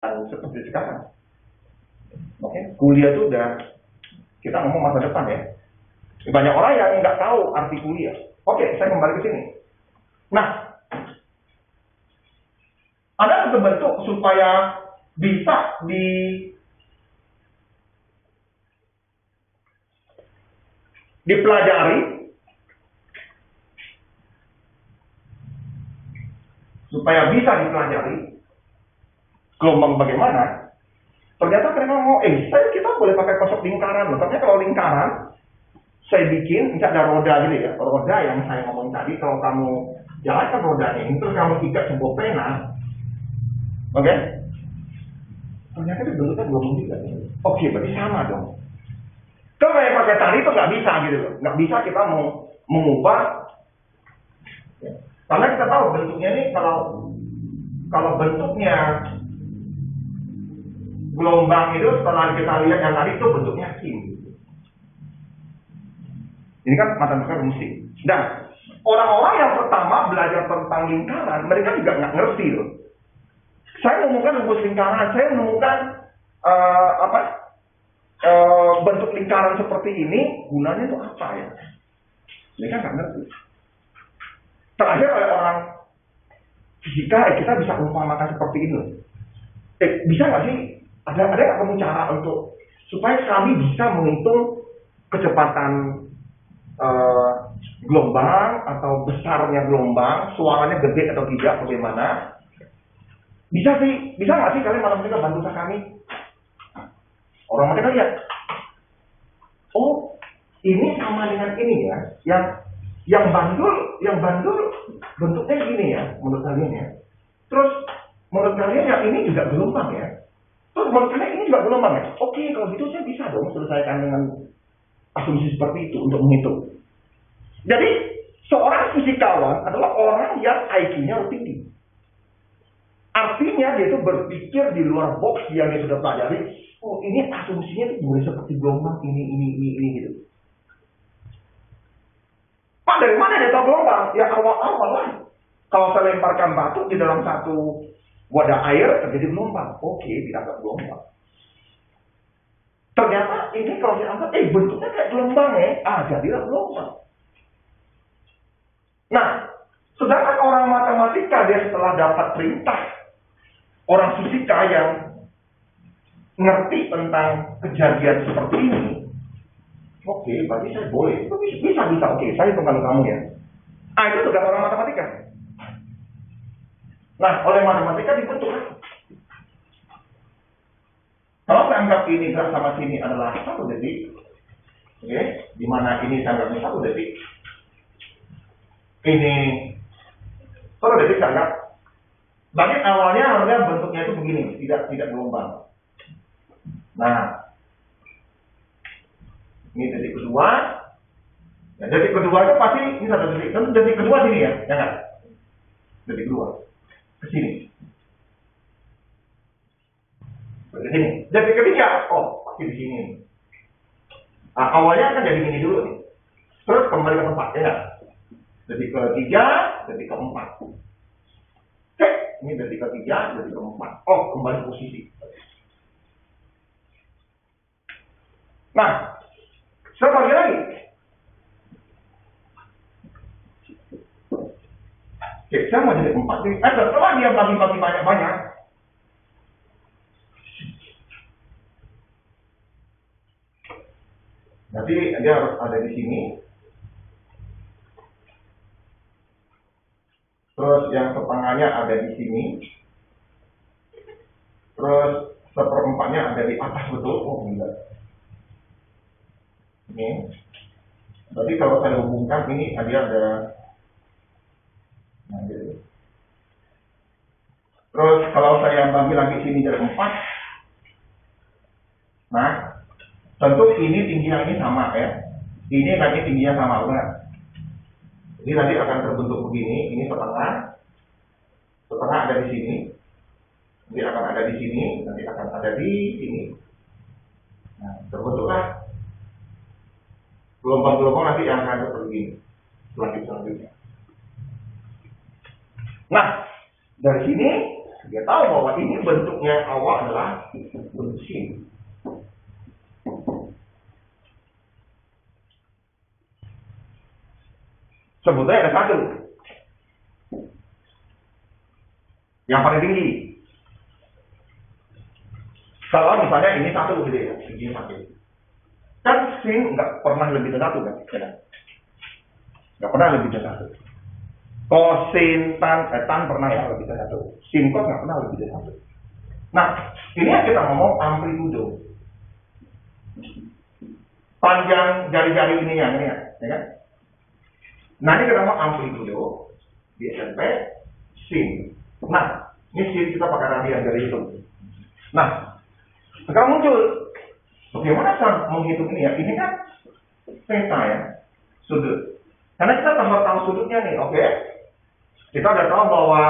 seperti sekarang. Oke, kuliah itu udah, kita ngomong masa depan ya. Banyak orang yang nggak tahu arti kuliah. Oke, saya kembali ke sini. Nah, ada satu bentuk supaya bisa dipelajari, supaya bisa dipelajari gelombang bagaimana. Ternyata mereka ngomong, kita boleh pakai konsep lingkaran loh. Tapi kalau lingkaran, saya bikin, misalnya ada roda gitu ya, roda yang saya ngomong tadi, kalau kamu jalankan rodanya ini, terus kamu ikat sebuah pena, oke? Ternyata itu bentuknya gelombang juga. Oke, berarti sama dong. Kalau kayak pakai tali itu nggak bisa gitu loh, nggak bisa kita mau mengubah, ya. Karena kita tahu bentuknya ini, kalau bentuknya gelombang itu setelah kita lihat yang tadi itu bentuknya kim. Ini kan matematika rumusik. Dan orang-orang yang pertama belajar tentang lingkaran, mereka juga nggak ngerti loh. Saya menemukan rumus lingkaran, saya menemukan bentuk lingkaran seperti ini, gunanya itu apa ya? Mereka nggak ngerti. Terakhir oleh orang fisika, kita bisa mengumpamakan seperti ini. Bisa nggak sih? Ada nggak kamu cara untuk supaya kami bisa menghitung kecepatan gelombang atau besarnya gelombang, suaranya gede atau tidak, bagaimana? Bisa nggak sih kalian malam ini bantu kami? Orang mereka lihat, oh ini sama dengan ini ya, yang bandul bentuknya gini ya, menurut kalian ya. Terus menurut kalian yang ini juga gelombang ya. Terus menurut kalian ini juga gelombang ya. Oke, kalau gitu saya bisa dong selesaikan dengan asumsi seperti itu untuk menghitung. Jadi seorang fisikawan adalah orang yang IQ-nya tinggi. Artinya dia itu berpikir di luar box yang dia sudah pelajari. Oh, ini asumsinya itu boleh seperti gelombang ini gitu. Pak, dari mana dia tahu gelombang? Ya awal-awal lah. Kalau saya lemparkan batu di dalam satu wadah air terjadi gelombang. Oke, dianggap gelombang. Ternyata ini kalau saya anggap, bentuknya kayak gelombang ya. Jadilah gelombang. Nah, sedangkan orang matematika dia setelah dapat perintah orang fisika yang ngerti tentang kejadian seperti ini, oke, berarti saya boleh. Bisa. Oke, saya hitungkan kamu ya. Itu tugas orang matematika. Nah, oleh matematika dibentuk. Kalau saya anggap ini gerak sama sini adalah 1 detik, oke, di mana ini saya anggapnya 1 detik. Ini 1 detik saya anggap. Bagi awalnya harusnya bentuknya itu begini, tidak gelombang. Nah, ini detik kedua. Ya, detik kedua itu pasti ini 1 detik. Tentu detik kedua sini ya, jangan. Detik kedua ke sini. Ke sini. Detik ketiga, pasti di sini. Nah, awalnya kan jadi gini dulu nih. Terus kembali ke tempat ya. Detik ketiga, detik keempat. Ini detik ketiga, detik keempat. Kembali posisi. Nah, saya bagi lagi. Oke, saya mau jadi 4 nih. Setelah dia bagi-bagi banyak-banyak, nanti dia harus ada di sini. Terus yang setengahnya ada di sini. Terus seperempatnya ada di atas betul. Enggak. Ini. Berarti kalau saya hubungkan ini dia ada. Nah, gitu. Terus kalau saya bagi lagi sini jadi 4. Nah, tentu ini tingginya ini sama ya. Ini lagi tingginya sama, benar? Jadi nanti akan terbentuk begini, ini setengah ada di sini, nanti akan ada di sini, nanti akan ada di sini. Nah, terbentuklah gelombang-gelombang nanti yang akan seperti ini, selanjutnya. Nah, dari sini Dia tahu bahwa ini bentuknya awal adalah bentuk sin. Sebutnya ada satu. Yang paling tinggi. Kalau misalnya ini satu gitu ya, ini satu. Kan sin nggak pernah lebih dari satu kan? Nggak pernah lebih dari satu. Kosin, tan pernah ya lebih dari satu. Sin kos nggak pernah lebih dari satu. Nah, ini yang kita ngomong amplitudo. Panjang jari-jari ini yang ini ya kan? Nah, ini kita ngomong amplitudo di SMP sin. Nah, ini sin kita pakai radian dari itu. Nah, sekarang muncul bagaimana cara menghitung ini ya? Ini kan theta ya, sudut. Karena kita tahu sudutnya nih, oke? Kita udah tahu bahwa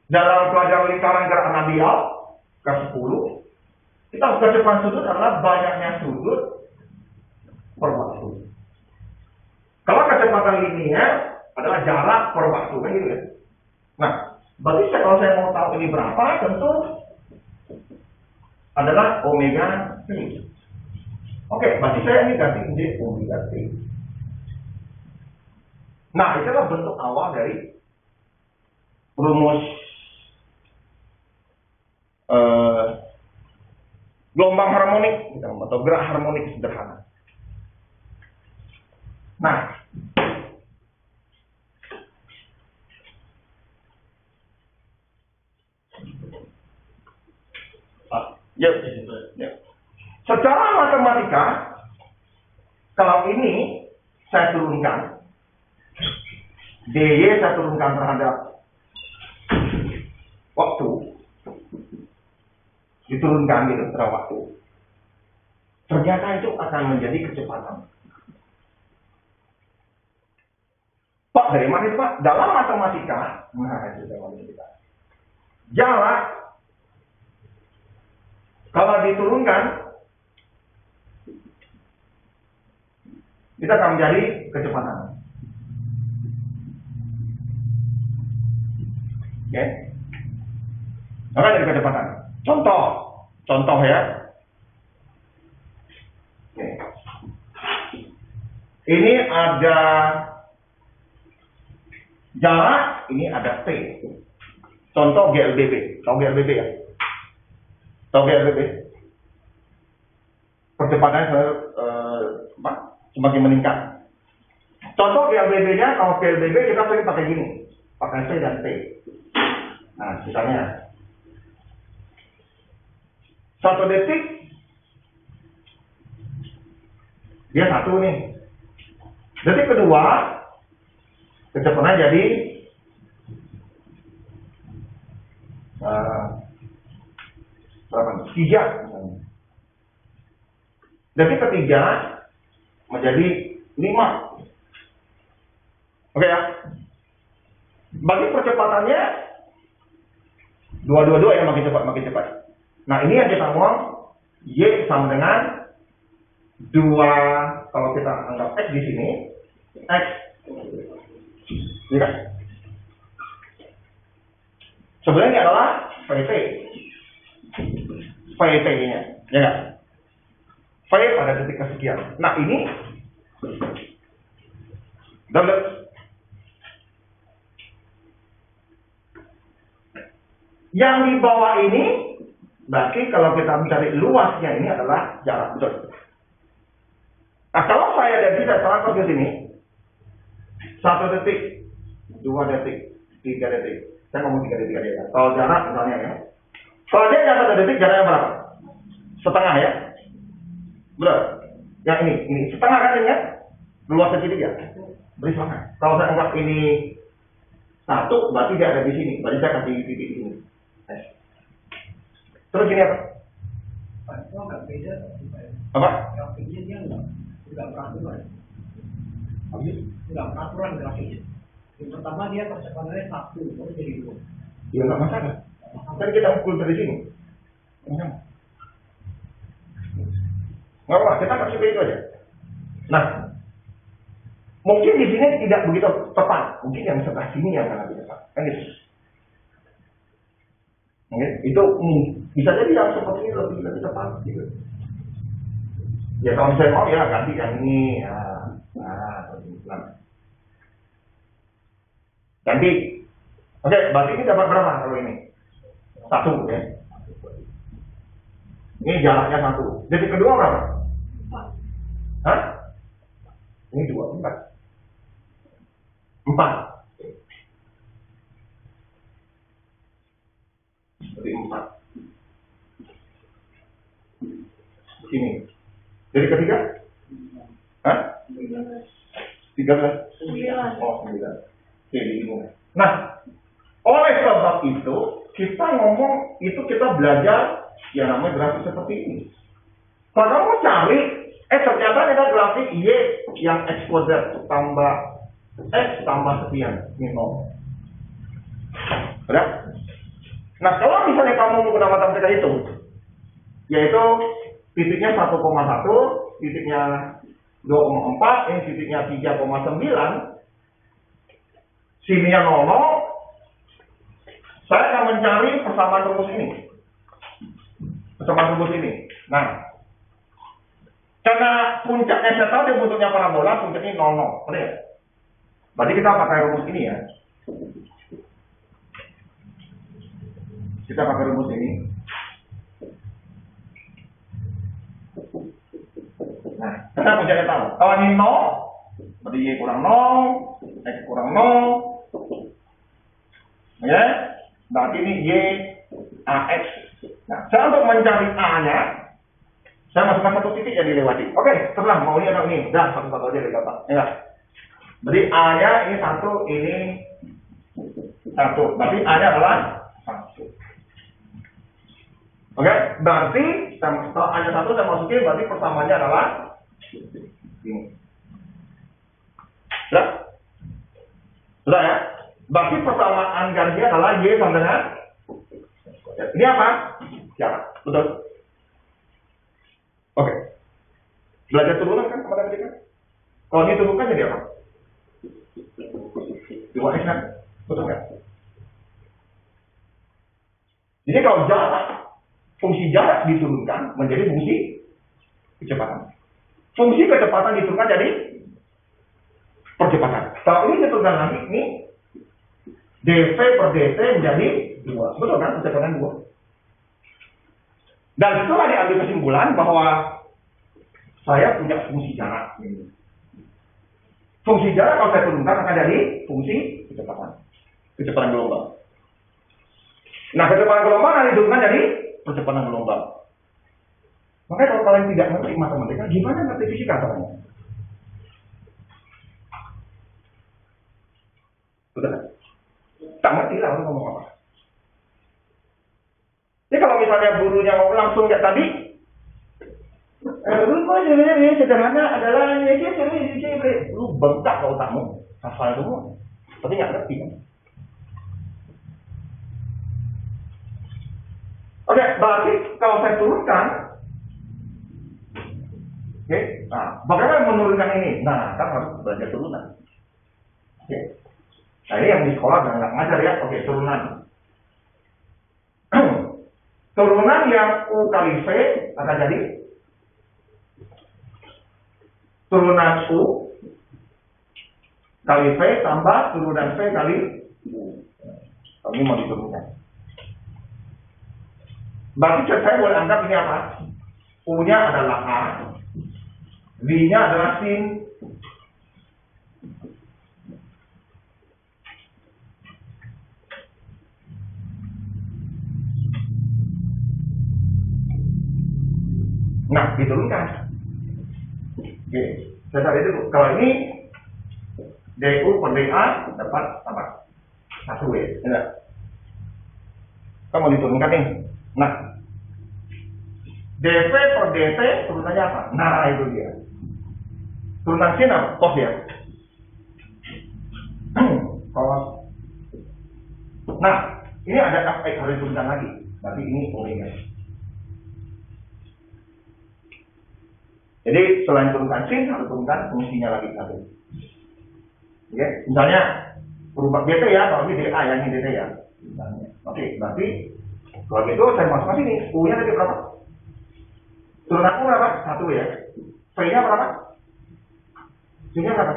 dalam pelajaran lingkaran gerak radial ke-10, kita kecepatan sudut adalah banyaknya sudut per waktu. Kalau kecepatan linear adalah jarak per waktu, kan gitu ya. Nah, berarti kalau saya mau tahu ini berapa, tentu adalah omega T. Oke, berarti saya ini ganti J omega T. Nah, itulah bentuk awal dari rumus gelombang harmonik atau gerak harmonik sederhana. Nah, yuk. Secara matematika, kalau ini saya turunkan, dy saya turunkan terhadap waktu, diturunkan gitu terhadap waktu, ternyata itu akan menjadi kecepatan. Pak, dari mana itu Pak? Dalam matematika, itu dalam matematika. Jarak kalau diturunkan, kita akan menjadi kecepatan. Oke? Maka dari kecepatan. Contoh ya. Oke. Ini ada jarak, ini ada T. Contoh GLBB. Tahu GLBB ya? Tahu GLBB? Percepatannya semakin meningkat. Contoh GLBB-nya, kalau GLBB kita sering pakai gini. Pakai C dan T. Nah, misalnya 1 detik dia 1 nih. Detik kedua kecepatannya jadi 3 misalnya. Detik ketiga menjadi 5. Oke ya. Bagi percepatannya dua yang makin cepat. Nah, ini yang kita ngomong Y sama dengan 2, kalau kita anggap X di sini, X. Ya kan? Sebenarnya ini adalah VT. VT-nya, ya kan? V pada detik kesekian. Nah, ini double. Yang di bawah ini berarti kalau kita mencari luasnya ini adalah jarak, betul. Nah, kalau saya dan bisa terangkan ke sini 1 detik, 2 detik, 3 detik. Saya ngomong 3 detik aja ya. Kalau jarak misalnya ya. Kalau dia 1 detik jaraknya berapa? Setengah ya. Betul. Yang ini setengah kan ini ya? Luasnya segitiga. Beri setengah. Kalau saya anggap ini 1, berarti dia ada di sini. Berarti saya kasih titik di sini. Terus ini apa? Itu agak beda. Apa? Grafiknya dia enggak peraturan. Enggak peraturan grafiknya. Yang pertama dia percepatannya 1, baru jadi 2. Ya nggak masalah. Kan kita ukur dari sini. Nggak apa, kita kasih itu aja. Nah, mungkin di sini tidak begitu tepat. Mungkin yang sebelah sini yang akan lebih tepat. Kan gitu. Oke, itu bisa jadi yang seperti ini lebih tepat. Gitu. Ya kalau misalnya mau ya ganti yang ini. Nah. Ganti. Oke, berarti ini dapat berapa kalau ini? 1 ya. Ini jaraknya 1. Detik kedua berapa? 4. Hah? Ini 2, 4. 4. Jadi 4. Sini. Jadi ketiga? Hah? 13. 9. Oh, 9. Oke, ini. Nah, oleh sebab itu, kita ngomong, itu kita belajar yang namanya grafik seperti ini. Kalau kamu cari, ternyata ada grafik Y yang exposure tambah X tambah sekian. Ini 0. Udah? Nah, kalau misalnya kamu menggunakan matematika itu, yaitu titiknya 1,1, titiknya 2,4, ini titiknya 3,9, sininya 00, saya akan mencari persamaan rumus ini. Persamaan rumus ini. Nah, karena puncaknya saya tahu dia bentuknya parabola, puncaknya 00. Benar ya? Berarti kita pakai rumus ini ya. Kita pakai rumus ini. Nah, karena puncaknya tahu. Kalau ini 0, berarti Y kurang 0, X kurang 0. Ya, berarti ini Y AX. Nah, saya untuk mencari A-nya, saya masukkan 1 titik yang dilewati. Oke, terserah mau ini atau ini. Udah, satu-satu aja gampang. Ya. Berarti A-nya ini 1, ini 1. Berarti A-nya adalah 1. Oke, berarti setelah A-nya 1 saya masukin, berarti persamaannya adalah ini. Sudah? Sudah ya? Berarti persamaan garisnya adalah Y sama dengan ini apa? Jarak. Betul? Oke. Belajar turunan kan kemarin tadi kan? Kalau ini turunkan jadi apa? 2X kan? Betul nggak? Jadi kalau jarak, fungsi jarak diturunkan menjadi fungsi kecepatan. Fungsi kecepatan diturunkan jadi percepatan. Kalau ini diturunkan lagi, ini dv per dt menjadi 2. Betul kan? Kecepatan 2. Dan setelah diambil kesimpulan bahwa saya punya fungsi jarak. Fungsi jarak kalau saya turunkan akan jadi fungsi kecepatan. Kecepatan gelombang. Nah, kecepatan gelombang akan diturunkan jadi percepatan gelombang. Makanya kalau kalian tidak ngerti matematika, gimana ngerti fisika caranya? Sudah? Tak ngerti lah orang ngomong apa. Jadi kalau misalnya gurunya mau langsung kayak tadi, ini sederhana adalah lu bengkak kalau otakmu, hafal semua, tapi nggak ngerti kan? Oke, berarti kalau saya turunkan, oke, nah, bagaimana menurunkan ini? Nah, kan harus belajar turunan. Oke. Nah, ini yang di sekolah nggak ngajar ya. Oke, turunan. Turunan yang U kali V akan jadi turunan U kali V tambah turunan V kali U. Ini mau diturunkan. Berarti saya boleh anggap ini apa? U-nya adalah A, V-nya adalah sin. Nah, diturunkan. Oke, saya cari dulu. Kalau ini DU per DA dapat apa? 1 W. Enggak? Kita mau diturunkan nih. Nah, dV per dt turunannya apa? Nah, itu dia. Turunan sin apa? Cos ya. Cos. Nah, ini ada fx harus diturunkan lagi. Berarti ini omega. Jadi selain turunkan sin, harus turunkan fungsinya lagi satu. Oke, misalnya berubah dt ya, kalau ini dA yang ini dt ya. Misalnya. Oke, berarti kalau gitu saya masuk ke sini. U-nya tadi berapa? Turunan U berapa? 1 ya. V-nya berapa? V-nya berapa?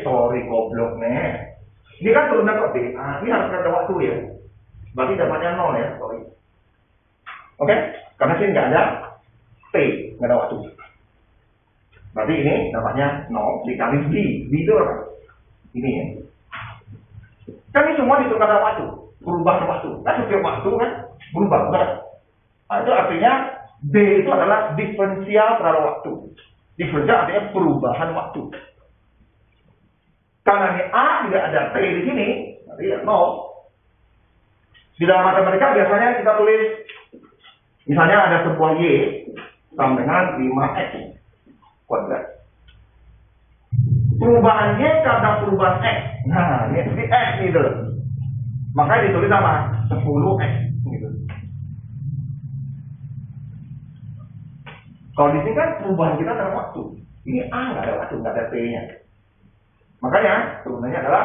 Sorry goblok nih. Ini kan turunan kok dA, ini harus ada waktu ya. Berarti dapatnya 0 ya, sorry. Oke, karena sini nggak ada T, nggak ada waktu. Berarti ini dapatnya 0 dikali B. B itu apa? Ini ya. Kan ini semua diturunkan dalam waktu. Perubahan waktu. Kan setiap waktu kan berubah. Bukan? Nah, itu artinya D itu adalah diferensial terhadap waktu. Diferensial artinya perubahan waktu. Karena ini A tidak ada T di sini, berarti ya 0. Di dalam matematika biasanya kita tulis, misalnya ada sebuah Y sama dengan 5X kuadrat. Perubahan Y karena perubahan X. Nah, ini X gitu. Makanya ditulis sama 10X gitu. Kalau di sini kan perubahan kita dalam waktu. Ini A nggak ada waktu, nggak ada T-nya. Makanya turunannya adalah,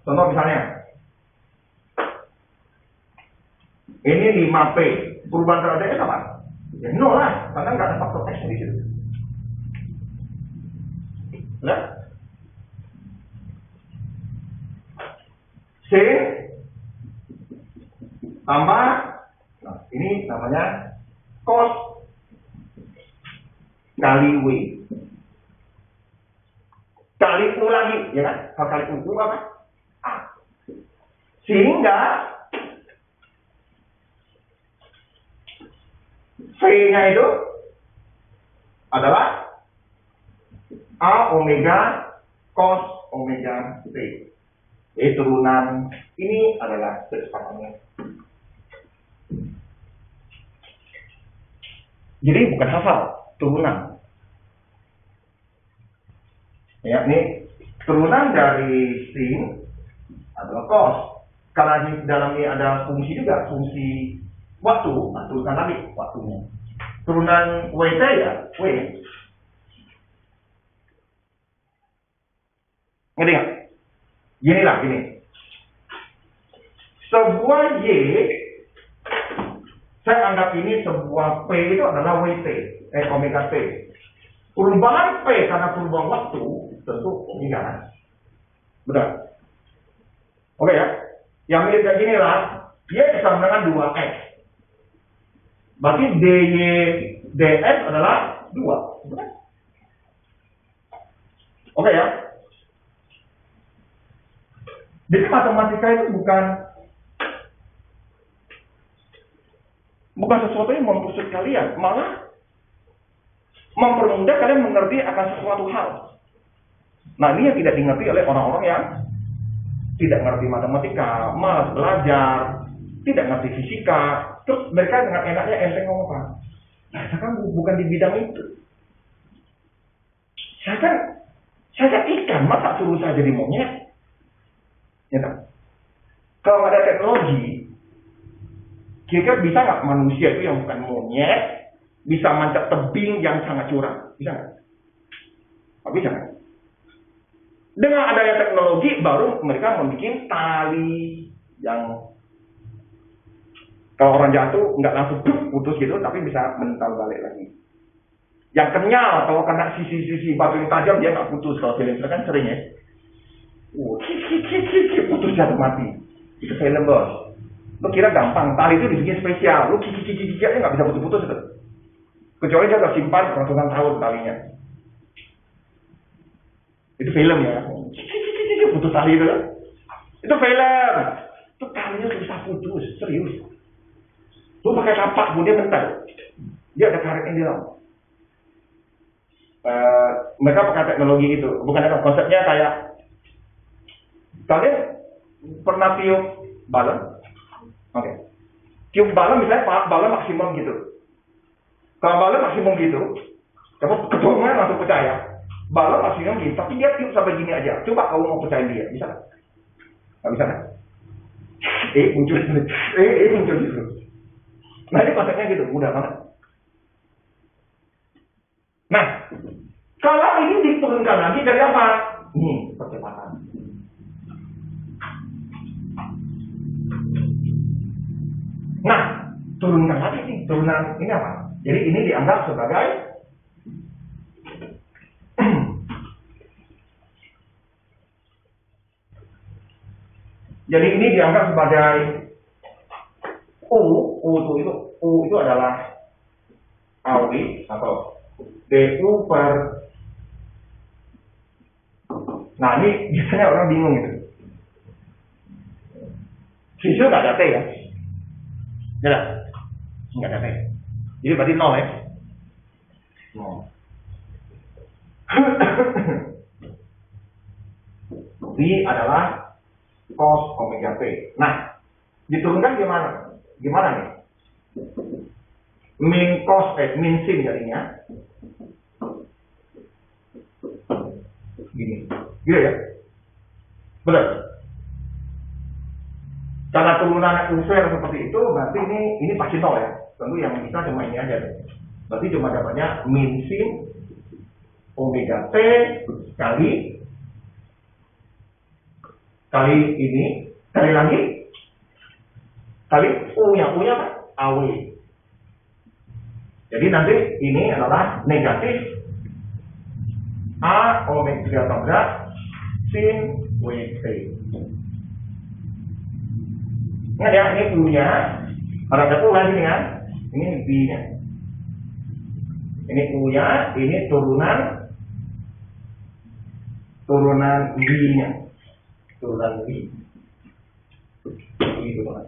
contoh misalnya, ini 5P, perubahan terhadap X apa? Ya 0 lah, karena nggak ada faktor X di situ. Nah, C tambah, nah ini namanya cos kali W. Kali U lagi, ya kan? Kalau kali U apa? A. Sehingga V-nya itu adalah A omega cos omega T. Jadi turunan ini adalah kesepakatannya. Jadi bukan hafal, turunan. Ya, ini turunan dari sin adalah cos. Karena di dalam ini ada fungsi juga, fungsi waktu, nah tuliskan lagi waktunya. Turunan WT ya, W. Ngerti nggak? Gini lah, gini. Sebuah Y, saya anggap ini sebuah P itu adalah WT, omega T. Perubahan P karena perubahan waktu, tentu omega kan? Benar? Oke ya? Yang mirip kayak gini lah, Y sama dengan 2X. Berarti DY, DS adalah 2. Benar? Oke ya? Jadi matematika itu bukan sesuatu yang mempersulit kalian, malah mempermudah kalian mengerti akan sesuatu hal. Nah, ini yang tidak dimengerti oleh orang-orang yang tidak ngerti matematika, malas belajar, tidak ngerti fisika, terus mereka dengan enaknya enteng ngomong apa? Nah, saya kan bukan di bidang itu. Saya kan ikan, masa suruh saya jadi monyet? Ya kan? Kalau ada teknologi, kira-kira bisa nggak manusia itu yang bukan monyet bisa manjat tebing yang sangat curam? Bisa nggak? Nggak bisa kan? Dengan adanya teknologi baru mereka membuat tali yang kalau orang jatuh nggak langsung putus gitu, tapi bisa mental balik lagi. Yang kenyal kalau kena sisi-sisi batu yang tajam dia nggak putus. Kalau film kan sering ya. Putus jatuh mati. Itu film bos. Lo kira gampang, tali itu dibikin spesial. Lo aja nggak bisa putus-putus itu. Kecuali dia udah simpan ratusan tahun talinya. Itu film ya. Putus tali itu. Itu film. Itu talinya susah putus, serius. Lo pakai tapak, dia mental. Dia ada karetnya di dalam. Mereka pakai teknologi itu. Bukan apa konsepnya kayak kalian pernah tiup balon? Oke. Tiup balon misalnya balon maksimum gitu. Kalau balon maksimum gitu, kamu ketuanya langsung percaya. Balon maksimum gitu, tapi dia tiup sampai gini aja. Coba kamu mau percaya dia, bisa nggak? Nggak bisa kan? Muncul gitu. Nah ini konsepnya gitu, mudah banget. Kalau ini diturunkan lagi dari apa? Ini percepatan. Nah, turunkan lagi nih, turunan ini apa? Jadi ini dianggap sebagai jadi ini dianggap sebagai U itu adalah AW atau DU per. Nah ini biasanya orang bingung gitu. Sisir nggak ada T ya? Nggak ada? Nggak ada T. Jadi berarti 0 ya? 0. V adalah cos omega T. Nah, diturunkan gimana? Gimana nih? Min sin jadinya. Gini. Gitu ya? Benar? Karena turunan unfair seperti itu, berarti ini pasti 0 ya. Tentu yang bisa cuma ini aja. Berarti cuma dapatnya min sin omega T kali ini, kali lagi, kali U-nya apa? AW. Jadi nanti ini adalah negatif A omega tabrak sin WT. Ingat ya, ini U-nya, ada U lagi nih kan? Ini B-nya. Ini U-nya, ini turunan B-nya. Turunan B. Begitu kan.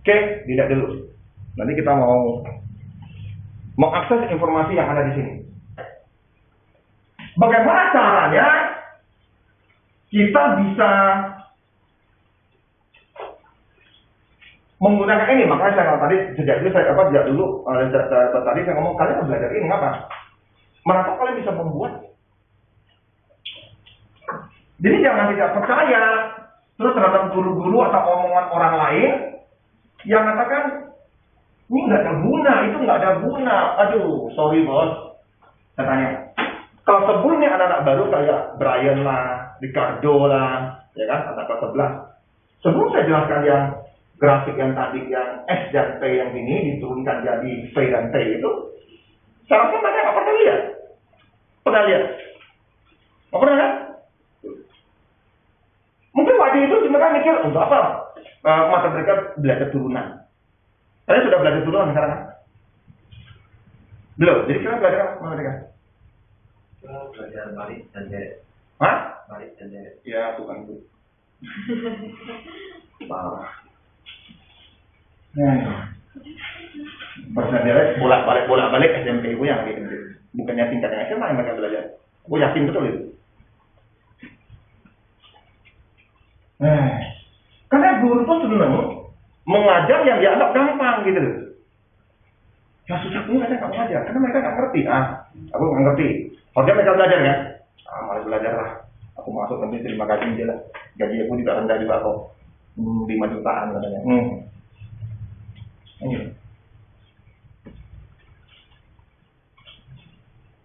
Oke, tidak dulu. Nanti kita mau mengakses informasi yang ada di sini. Bagaimana caranya kita bisa menggunakan ini? Makanya saya tadi tadi saya ngomong kalian belajar ini apa? Kenapa kalian bisa membuat? Jadi jangan tidak percaya terus terhadap guru-guru atau omongan orang lain yang mengatakan ini nggak ada guna, itu nggak ada guna. Aduh, sorry bos. Saya tanya, kalau sebelumnya anak-anak baru kayak Brian lah, Ricardo lah, ya kan, anak kelas 11. Sebelum saya jelaskan yang grafik yang tadi, yang S dan T yang ini diturunkan jadi V dan T itu, seharusnya mereka nggak pernah lihat. Pernah lihat? Nggak pernah kan? Mungkin waktu itu mereka mikir, untuk apa? Mata mereka belajar turunan. Saya sudah belajar turunan sekarang kan? Belum, jadi kalian belajar apa mereka? Belajar balik dan deret. Hah? Balik dan deret. Ya, bukan itu. Parah. Persen deret bolak-balik SMP gue yang gitu. Bukannya tingkatnya SMA yang mereka belajar. Gue yakin betul itu. Karena guru tuh seneng mengajar yang dianggap gampang gitu. Yang susah pun mereka nggak mengajar, karena mereka nggak ngerti. Aku nggak ngerti. Harusnya mereka belajar kan? Malah belajar lah. Aku masuk nanti terima gaji aja lah. Gaji aku tidak rendah juga kok. 5 jutaan katanya.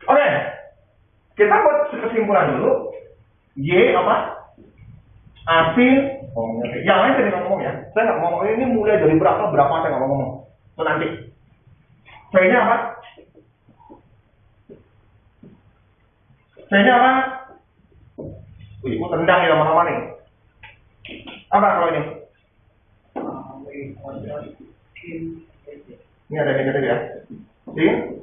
Oke, kita buat kesimpulan dulu. Y apa? Asin, yang lain saya nggak ngomong ya. Saya nggak ngomong ini mulai dari berapa saya nggak ngomong. Nanti. V-nya apa? V-nya apa? Wih, gue tendang ya lama-lama nih. Apa kalau ini? Ini ada negatif ya? Sin?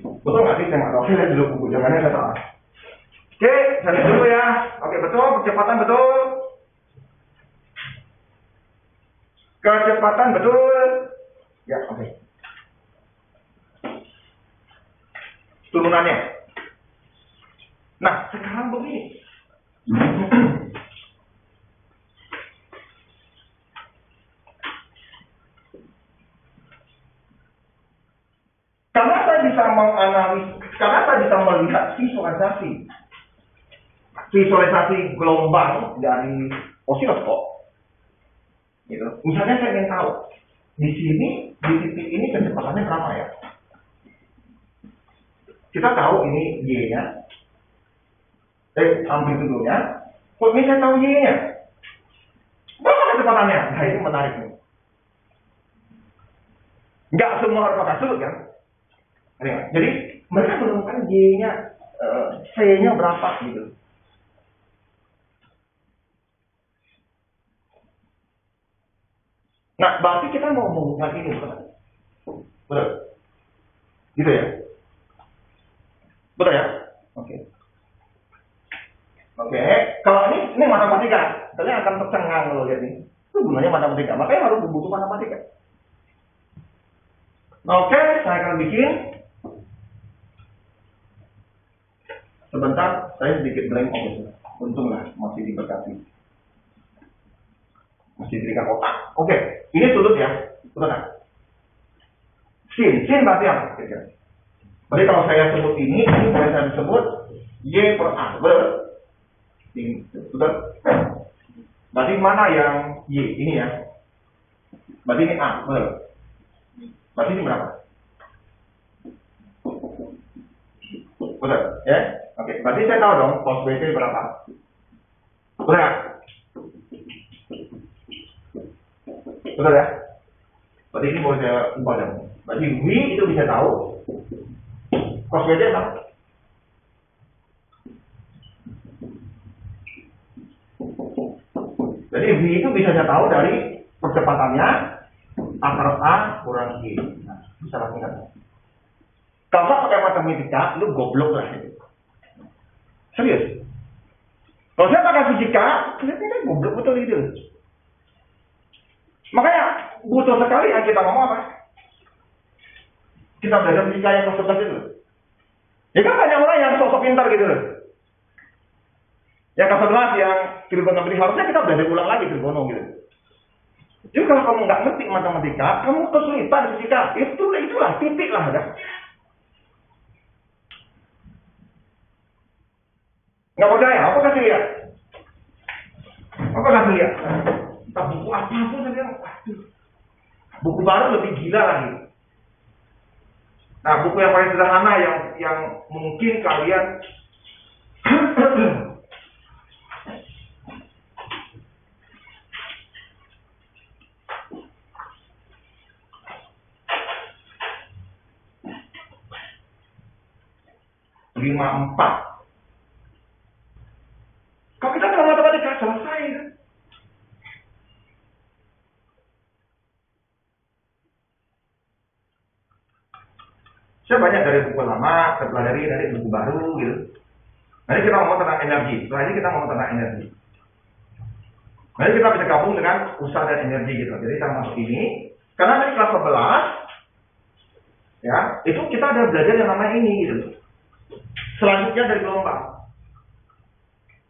Betul nggak sih? Saya nggak tahu. Saya lihat dulu buku, jangannya saya salah. Oke, saya lihat dulu ya. Oke, betul, percepatan betul. Kecepatan betul. Ya, oke. Turunannya. Nah, sekarang begini. Karena saya bisa menganalisis, karena saya bisa melihat visualisasi gelombang dari osiloskop. Gitu. Misalnya saya ingin tahu di sini, di titik ini kecepatannya berapa ya? kita tahu ini Y-nya, amplitudonya, kok ini saya tahu Y-nya. Berapa kecepatannya? Nah, itu menarik nih. Nggak semua harus pakai absolut kan? Jadi mereka menemukan Y-nya, C-nya berapa gitu. Nah, berarti kita mau menggunakan ini, betul? Betul? Gitu ya? Betul ya? Oke. Oke, kalau ini matematika, kalian akan tercengang kalau lihat ini. Itu gunanya matematika, makanya harus butuh matematika. Oke, saya akan bikin. Sebentar, saya sedikit blank. Untunglah masih diberkati. Masih diberikan kotak. Oke, ini sudut ya. Betul kan? Sin berarti apa? Berarti kalau saya sebut ini boleh saya sebut Y per A. Betul? Ini, betul? Berarti mana yang Y? Ini ya. Berarti ini A. Betul? Berarti ini berapa? Betul? Ya? Oke, berarti saya tahu dong cos BT berapa. Betul kan? Betul ya? Berarti ini boleh saya ubah dong. Berarti W itu bisa tahu cos BT apa? Jadi V itu bisa saya tahu dari percepatannya akar A kurang Y. Nah, bisa langsung kan? Kalau saya pakai matematika, lu goblok lah itu. Serius? Kalau saya pakai fisika, kelihatannya goblok betul itu. Makanya butuh sekali yang kita ngomong apa? Kita belajar fisika yang kelas 11 itu. Ya kan banyak orang yang sosok pintar gitu loh. Yang kelas 11 yang trigonometri harusnya kita belajar ulang lagi trigono gitu. Jadi kalau kamu nggak ngerti matematika, kamu kesulitan fisika. Itulah titik lah kan. Nggak percaya? Apa kasih lihat? Apa kasih lihat? Entah buku apapun saya bilang, waduh. Buku baru lebih gila lagi. Nah, buku yang paling sederhana yang mungkin kalian lima empat. Kalau kita tahu matematika selesai kan? Saya banyak dari buku lama, saya pelajari dari buku baru gitu. Nanti kita ngomong tentang energi. Setelah ini kita ngomong tentang energi. Nanti kita bisa gabung dengan usaha dan energi gitu. Jadi kita masuk ini, karena dari kelas 11, ya, itu kita ada belajar yang namanya ini gitu. Selanjutnya dari gelombang.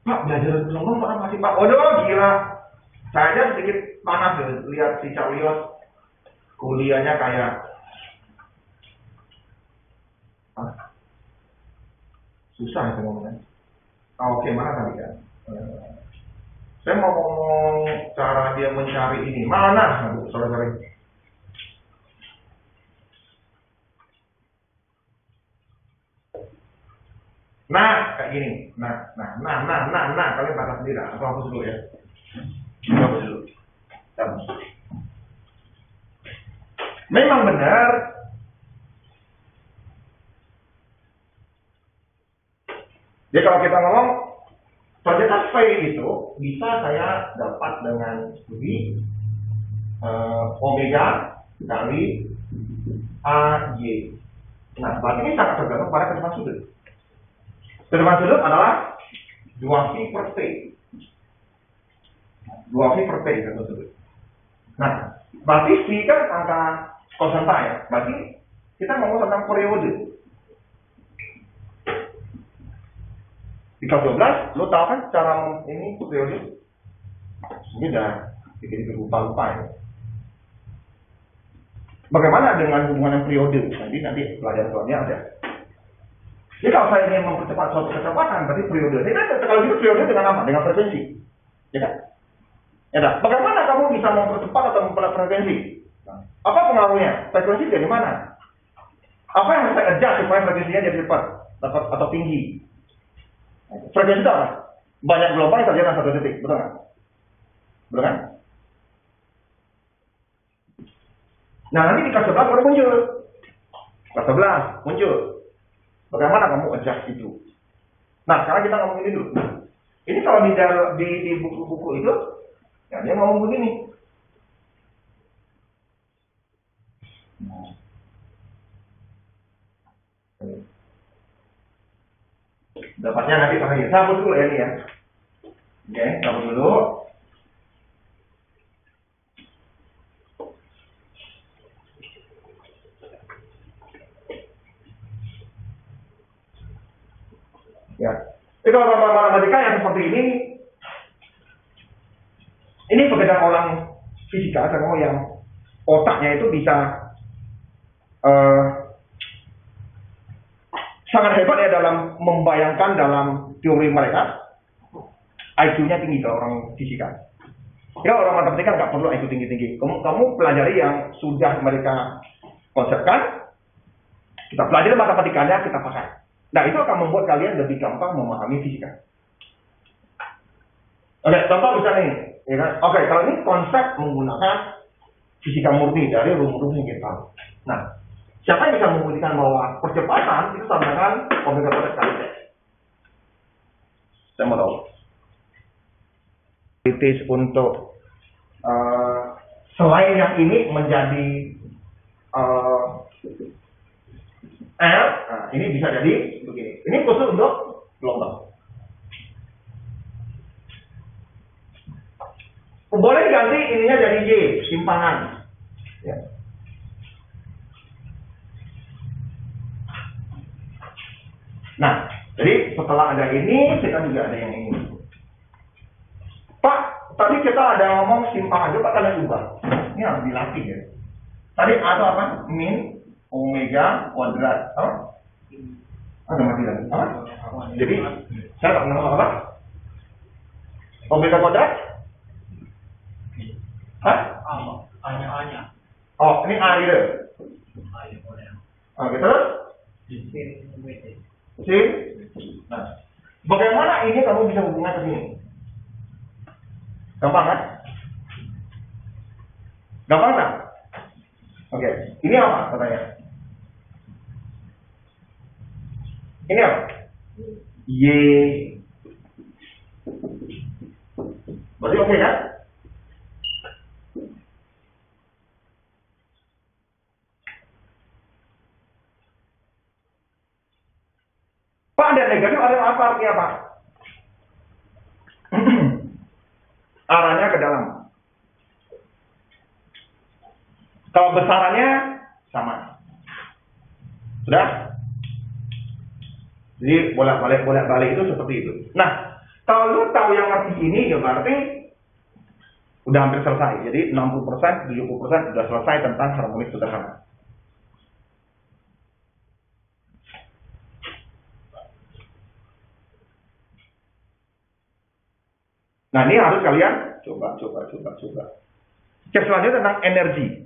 Pak, belajar dari gelombang Pak masih Pak. Waduh, gila. Saya aja sedikit panas tuh lihat si Carlios kuliahnya kayak susah itu ngomongnya. Oke, mana tadi kan? Saya mau ngomong cara dia mencari ini. Mana? Aduh, sorry. Nah, kayak gini. Nah. Kalian batas sendiri. Aku hapus dulu ya. Hapus dulu. Memang benar. Jadi kalau kita ngomong proyekan V itu bisa saya dapat dengan V omega kali AY. Nah, berarti ini sangat tergantung pada kecepatan sudut. Kecepatan sudut adalah 2V per T. 2V per T kecepatan sudut. Nah, berarti V kan angka konstanta ya. Berarti kita ngomong tentang periode. Di kelas 12, lo tau kan cara ini periode? Ini udah bikin lupa-lupa ya. Bagaimana dengan hubungan periode? Nanti pelajaran soalnya ada. Jadi kalau saya ingin mempercepat suatu kecepatan, berarti periode. Jadi kalau gitu periode dengan apa? Dengan frekuensi. Ya kan? Ya kan? Bagaimana kamu bisa mempercepat atau mempercepat frekuensi? Apa pengaruhnya? Frekuensi dari mana? Apa yang harus saya adjust supaya frekuensinya jadi cepat atau tinggi? Frekuensi itu apa? Banyak gelombang yang terjadi dalam satu detik, betul nggak? Betul kan? Nah, nanti di kelas 11 baru muncul. Kelas 11 muncul. Bagaimana kamu adjust itu? Nah, sekarang kita ngomong ini dulu. Ini kalau di buku-buku itu, ya dia ngomong begini. Dapatnya nanti terakhir. Sabut dulu ya ini ya. Oke, sabut dulu. Ya. Jadi kalau matematika yang seperti ini pekerjaan orang fisika, saya ngomong yang otaknya itu bisa sangat hebat ya dalam membayangkan dalam teori mereka. IQ-nya tinggi kalau orang fisika. Ya orang matematika nggak perlu IQ tinggi-tinggi. Kamu pelajari yang sudah mereka konsepkan, kita pelajari matematikanya, kita pakai. Nah itu akan membuat kalian lebih gampang memahami fisika. Oke, contoh misalnya ini, ya kan? Oke, kalau ini konsep menggunakan fisika murni dari rumus-rumus yang kita tahu. Nah, siapa yang bisa membuktikan bahwa percepatan itu sama dengan omega kuadrat kali T? Saya mau tahu. Kritis untuk selain yang ini menjadi L, nah, ini bisa jadi begini. Ini khusus untuk gelombang. Boleh ganti ininya jadi Y, simpangan. Ya. Nah, jadi setelah ada ini, kita juga ada yang ini. Pak, tadi kita ada ngomong simpangan, coba kalian ubah. Ini harus dilatih ya. Tadi ada apa? Min omega kuadrat. Apa? Ada mati lagi. Apa? Jadi, saya tak kenal apa? Omega kuadrat? Hah? Hanya. Oh, ini A gitu. Oh, gitu? Sin. Nah, bagaimana ini kamu bisa hubungkan ke sini? Gampang kan? Gampang kan? Oke, ini apa katanya? Ini apa? Y. Berarti oke kan? Pak, ada negatif, ada apa? Artinya apa? Arahnya ke dalam. Kalau besarannya sama. Sudah? Jadi bolak-balik itu seperti itu. Nah, kalau lu tahu yang arti ini, ya berarti udah hampir selesai. Jadi 60%, 70% sudah selesai tentang harmonis sederhana. Nah, ini harus kalian coba. Cek selanjutnya tentang energi.